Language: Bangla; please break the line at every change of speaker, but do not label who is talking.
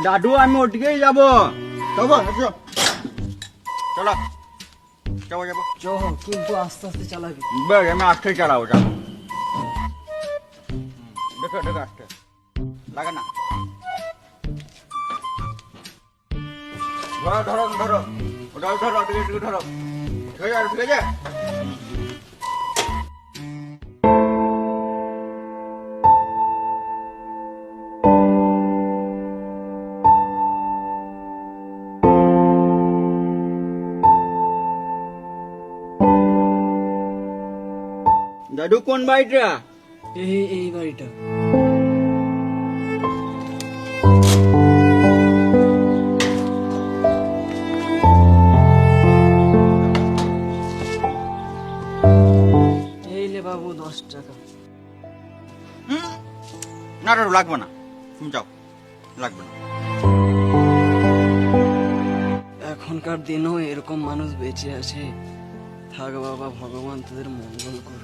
দাদু আমি ওদিকেই যাবো। চলো চলো যাবো যাবো।
চ, কিন্তু আস্তে আস্তে চালাবি।
বেশ আমি আস্তে চালাবো, যাবো। দেখো দেখো আস্তে লাগে না। ধরো ধরো ধরো ধরো ধরো ঠিক ধরো, ঠিক আছে ঠিক আছে। দাদু কোন বাড়িটা?
এই বাড়িটা। এই লে বাবু 10 টাকা।
না দাদু লাগবে না, তুমি যাও, লাগবে না।
এখনকার দিনেও এরকম মানুষ বেঁচে আছে। থাক বাবা, ভগবান তোদের মঙ্গল করুন।